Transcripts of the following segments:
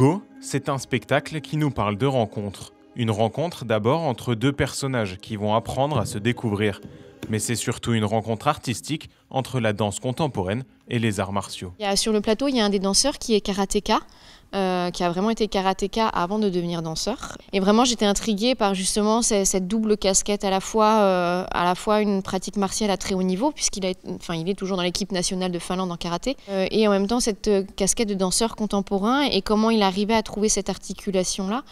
Go, c'est un spectacle qui nous parle de rencontres. Une rencontre d'abord entre deux personnages qui vont apprendre à se découvrir. Mais c'est surtout une rencontre artistique entre la danse contemporaine et les arts martiaux. Sur le plateau, il y a un des danseurs qui est karatéka, qui a vraiment été karatéka avant de devenir danseur. Et vraiment, j'étais intriguée par justement cette double casquette, à la fois une pratique martiale à très haut niveau, il est toujours dans l'équipe nationale de Finlande en karaté, et en même temps cette casquette de danseur contemporain et comment il arrivait à trouver cette articulation-là.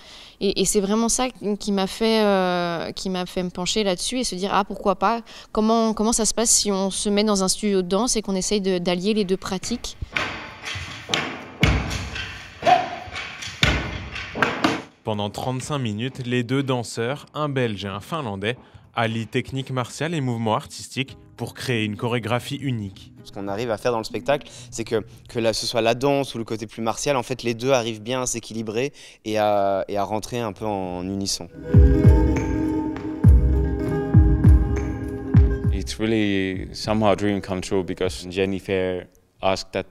Et c'est vraiment ça qui m'a fait me pencher là-dessus et se dire pourquoi pas, comment ça se passe si on se met dans un studio de danse et qu'on essaye d'allier les deux pratiques. Pendant 35 minutes, les deux danseurs, un Belge et un Finlandais, allient technique martiale et mouvements artistiques pour créer une chorégraphie unique. Ce qu'on arrive à faire dans le spectacle, c'est que ce soit la danse ou le côté plus martial, en fait les deux arrivent bien à s'équilibrer et à rentrer un peu en unisson. It's really somehow a dream come true because Jennifer asked that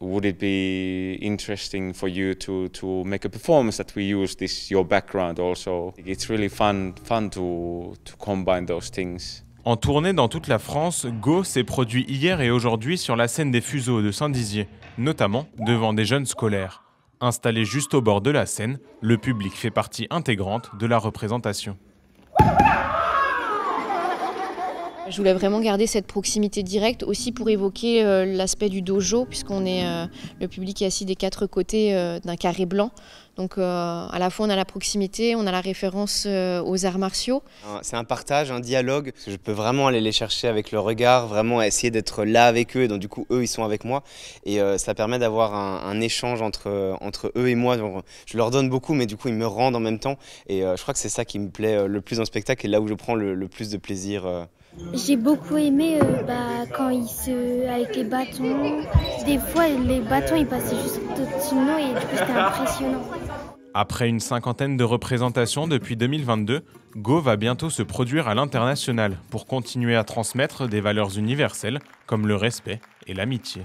would it be interesting for you to make a performance that we use your background also. It's really fun to combine those things. En tournée dans toute la France, Go s'est produit hier et aujourd'hui sur la scène des Fuseaux de Saint-Dizier, notamment devant des jeunes scolaires. Installés juste au bord de la scène, le public fait partie intégrante de la représentation. Je voulais vraiment garder cette proximité directe aussi pour évoquer l'aspect du dojo, puisqu'on est le public est assis des quatre côtés d'un carré blanc. Donc à la fois on a la proximité, on a la référence aux arts martiaux. C'est un partage, un dialogue. Je peux vraiment aller les chercher avec le regard, vraiment essayer d'être là avec eux. Et donc du coup eux ils sont avec moi. Et ça permet d'avoir un échange entre eux et moi. Donc, je leur donne beaucoup mais du coup ils me rendent en même temps. Et je crois que c'est ça qui me plaît le plus dans le spectacle et là où je prends le plus de plaisir. J'ai beaucoup aimé quand avec les bâtons. Des fois, les bâtons ils passaient juste au-dessus de nous et du coup c'était impressionnant. Après une cinquantaine de représentations depuis 2022, Go va bientôt se produire à l'international pour continuer à transmettre des valeurs universelles comme le respect et l'amitié.